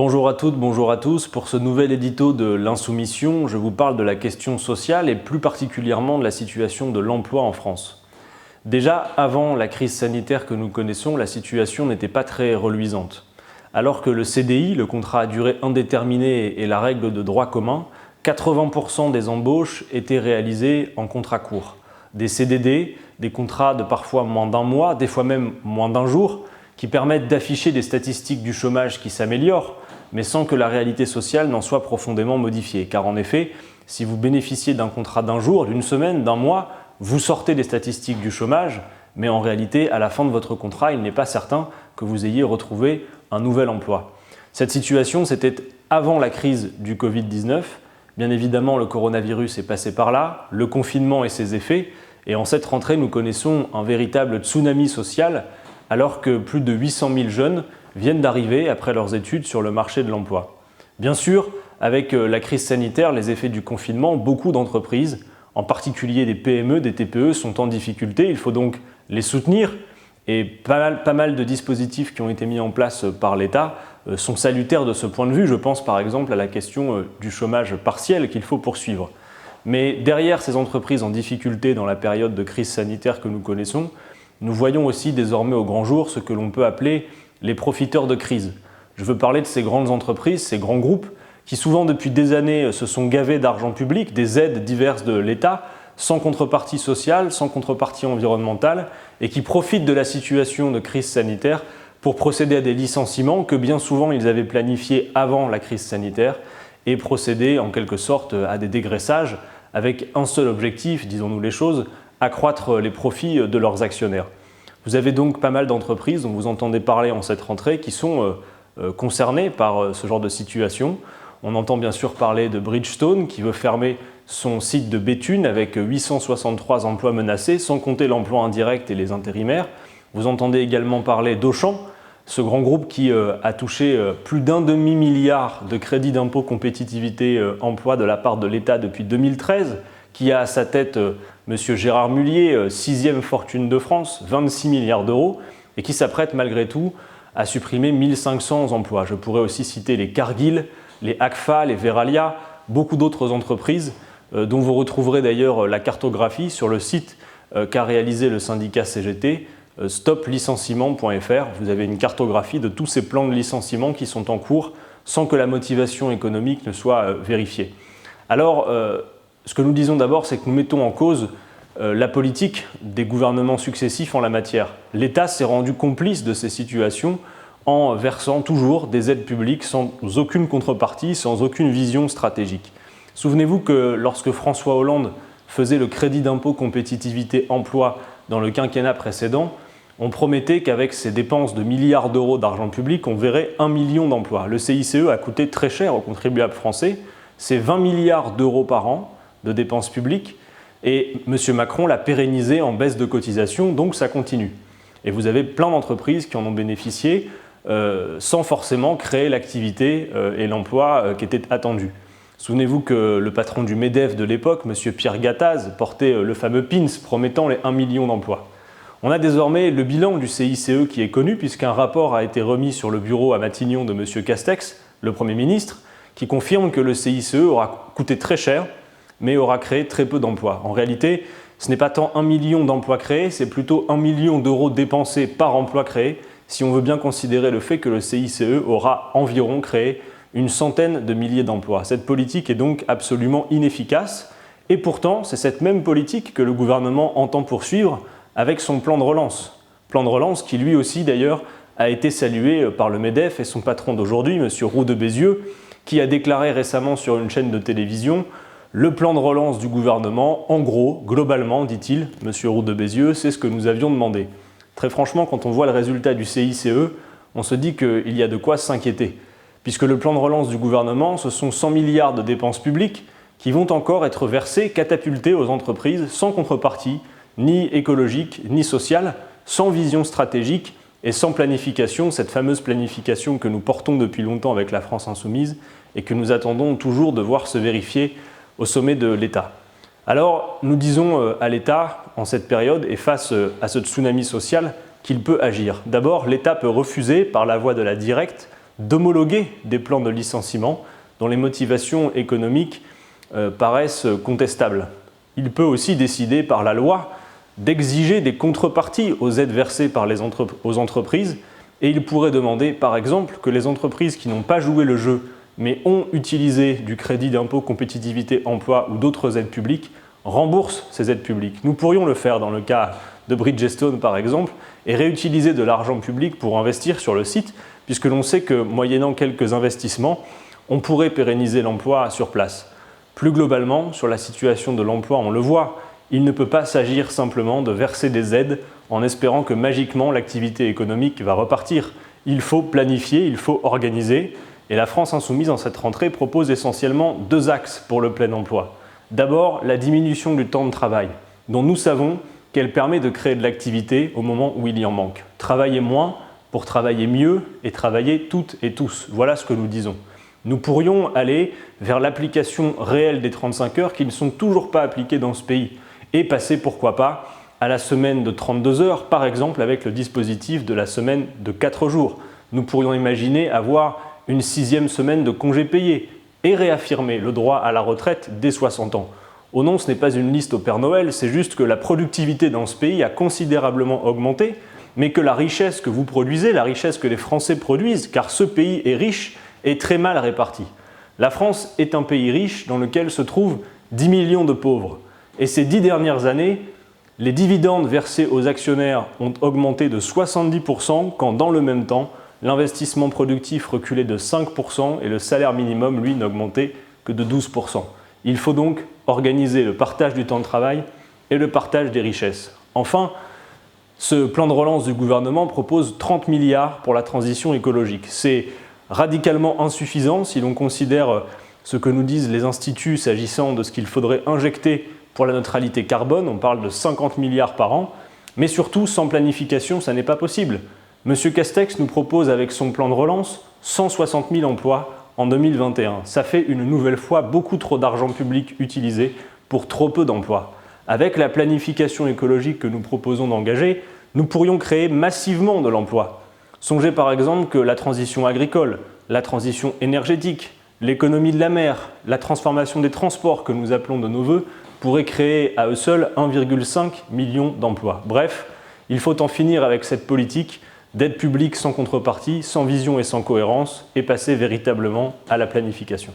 Bonjour à toutes, bonjour à tous. Pour ce nouvel édito de l'Insoumission, je vous parle de la question sociale et plus particulièrement de la situation de l'emploi en France. Déjà, avant la crise sanitaire que nous connaissons, la situation n'était pas très reluisante. Alors que le CDI, le contrat à durée indéterminée, est la règle de droit commun, 80% des embauches étaient réalisées en contrat court. Des CDD, des contrats de parfois moins d'un mois, des fois même moins d'un jour, qui permettent d'afficher des statistiques du chômage qui s'améliorent, mais sans que la réalité sociale n'en soit profondément modifiée. Car en effet, si vous bénéficiez d'un contrat d'un jour, d'une semaine, d'un mois, vous sortez des statistiques du chômage, mais en réalité, à la fin de votre contrat, il n'est pas certain que vous ayez retrouvé un nouvel emploi. Cette situation, c'était avant la crise du Covid-19. Bien évidemment, le coronavirus est passé par là, le confinement et ses effets, et en cette rentrée, nous connaissons un véritable tsunami social, alors que plus de 800 000 jeunes viennent d'arriver après leurs études sur le marché de l'emploi. Bien sûr, avec la crise sanitaire, les effets du confinement, beaucoup d'entreprises, en particulier des PME, des TPE, sont en difficulté. Il faut donc les soutenir et pas mal de dispositifs qui ont été mis en place par l'État sont salutaires de ce point de vue. Je pense par exemple à la question du chômage partiel qu'il faut poursuivre. Mais derrière ces entreprises en difficulté dans la période de crise sanitaire que nous connaissons, nous voyons aussi désormais au grand jour ce que l'on peut appeler les profiteurs de crise. Je veux parler de ces grandes entreprises, ces grands groupes, qui souvent depuis des années se sont gavés d'argent public, des aides diverses de l'État, sans contrepartie sociale, sans contrepartie environnementale, et qui profitent de la situation de crise sanitaire pour procéder à des licenciements que bien souvent ils avaient planifiés avant la crise sanitaire, et procéder en quelque sorte à des dégraissages avec un seul objectif, disons-nous les choses, accroître les profits de leurs actionnaires. Vous avez donc pas mal d'entreprises dont vous entendez parler en cette rentrée qui sont concernées par ce genre de situation. On entend bien sûr parler de Bridgestone qui veut fermer son site de Béthune avec 863 emplois menacés, sans compter l'emploi indirect et les intérimaires. Vous entendez également parler d'Auchan, ce grand groupe qui a touché plus d'un demi-milliard de crédits d'impôt compétitivité emploi de la part de l'État depuis 2013, qui a à sa tête M. Gérard Mullier, 6e fortune de France, 26 milliards d'euros, et qui s'apprête malgré tout à supprimer 1500 emplois. Je pourrais aussi citer les Cargill, les Agfa, les Veralia, beaucoup d'autres entreprises dont vous retrouverez d'ailleurs la cartographie sur le site qu'a réalisé le syndicat CGT, stoplicenciement.fr. Vous avez une cartographie de tous ces plans de licenciement qui sont en cours sans que la motivation économique ne soit vérifiée. Alors, ce que nous disons d'abord, c'est que nous mettons en cause la politique des gouvernements successifs en la matière. L'État s'est rendu complice de ces situations en versant toujours des aides publiques sans aucune contrepartie, sans aucune vision stratégique. Souvenez-vous que lorsque François Hollande faisait le crédit d'impôt compétitivité emploi dans le quinquennat précédent, on promettait qu'avec ces dépenses de milliards d'euros d'argent public, on verrait 1 million d'emplois. Le CICE a coûté très cher aux contribuables français, c'est 20 milliards d'euros par an de dépenses publiques, et M. Macron l'a pérennisé en baisse de cotisation, donc ça continue. Et vous avez plein d'entreprises qui en ont bénéficié sans forcément créer l'activité et l'emploi qui étaient attendus. Souvenez-vous que le patron du MEDEF de l'époque, M. Pierre Gattaz, portait le fameux PINS promettant les 1 million d'emplois. On a désormais le bilan du CICE qui est connu puisqu'un rapport a été remis sur le bureau à Matignon de M. Castex, le Premier ministre, qui confirme que le CICE aura coûté très cher, mais aura créé très peu d'emplois. En réalité, ce n'est pas tant 1 million d'emplois créés, c'est plutôt 1 million d'euros dépensés par emploi créé, si on veut bien considérer le fait que le CICE aura environ créé une centaine de milliers d'emplois. Cette politique est donc absolument inefficace, et pourtant, c'est cette même politique que le gouvernement entend poursuivre avec son plan de relance. Plan de relance qui lui aussi d'ailleurs a été salué par le MEDEF et son patron d'aujourd'hui, M. Roux de Bézieux, qui a déclaré récemment sur une chaîne de télévision « Le plan de relance du gouvernement, en gros, globalement, dit-il, M. Roux de Bézieux, c'est ce que nous avions demandé. » Très franchement, quand on voit le résultat du CICE, on se dit qu'il y a de quoi s'inquiéter. Puisque le plan de relance du gouvernement, ce sont 100 milliards de dépenses publiques qui vont encore être versés, catapultés aux entreprises sans contrepartie, ni écologique, ni sociale, sans vision stratégique et sans planification, cette fameuse planification que nous portons depuis longtemps avec la France insoumise et que nous attendons toujours de voir se vérifier au sommet de l'État. Alors, nous disons à l'État, en cette période et face à ce tsunami social, qu'il peut agir. D'abord, l'État peut refuser, par la voie de la directe, d'homologuer des plans de licenciement dont les motivations économiques paraissent contestables. Il peut aussi décider par la loi d'exiger des contreparties aux aides versées aux entreprises, et il pourrait demander par exemple que les entreprises qui n'ont pas joué le jeu mais ont utilisé du crédit d'impôt compétitivité emploi ou d'autres aides publiques remboursent ces aides publiques. Nous pourrions le faire dans le cas de Bridgestone par exemple et réutiliser de l'argent public pour investir sur le site, puisque l'on sait que moyennant quelques investissements, on pourrait pérenniser l'emploi sur place. Plus globalement, sur la situation de l'emploi, on le voit, il ne peut pas s'agir simplement de verser des aides en espérant que magiquement l'activité économique va repartir. Il faut planifier, il faut organiser, et la France Insoumise en cette rentrée propose essentiellement deux axes pour le plein emploi. D'abord, la diminution du temps de travail, dont nous savons qu'elle permet de créer de l'activité au moment où il y en manque. Travailler moins pour travailler mieux et travailler toutes et tous. Voilà ce que nous disons. Nous pourrions aller vers l'application réelle des 35 heures qui ne sont toujours pas appliquées dans ce pays et passer, pourquoi pas, à la semaine de 32 heures, par exemple avec le dispositif de la semaine de 4 jours. Nous pourrions imaginer avoir une 6e semaine de congés payés et réaffirmer le droit à la retraite dès 60 ans. Oh non, ce n'est pas une liste au Père Noël, c'est juste que la productivité dans ce pays a considérablement augmenté, mais que la richesse que vous produisez, la richesse que les Français produisent, car ce pays est riche, est très mal répartie. La France est un pays riche dans lequel se trouvent 10 millions de pauvres. Et ces 10 dernières années, les dividendes versés aux actionnaires ont augmenté de 70%, quand dans le même temps, l'investissement productif reculait de 5% et le salaire minimum, lui, n'augmentait que de 12%. Il faut donc organiser le partage du temps de travail et le partage des richesses. Enfin, ce plan de relance du gouvernement propose 30 milliards pour la transition écologique. C'est radicalement insuffisant si l'on considère ce que nous disent les instituts s'agissant de ce qu'il faudrait injecter pour la neutralité carbone. On parle de 50 milliards par an, mais surtout sans planification, ça n'est pas possible. M. Castex nous propose avec son plan de relance 160 000 emplois en 2021. Ça fait une nouvelle fois beaucoup trop d'argent public utilisé pour trop peu d'emplois. Avec la planification écologique que nous proposons d'engager, nous pourrions créer massivement de l'emploi. Songez par exemple que la transition agricole, la transition énergétique, l'économie de la mer, la transformation des transports que nous appelons de nos vœux pourraient créer à eux seuls 1,5 million d'emplois. Bref, il faut en finir avec cette politique d'aide publique sans contrepartie, sans vision et sans cohérence, et passer véritablement à la planification.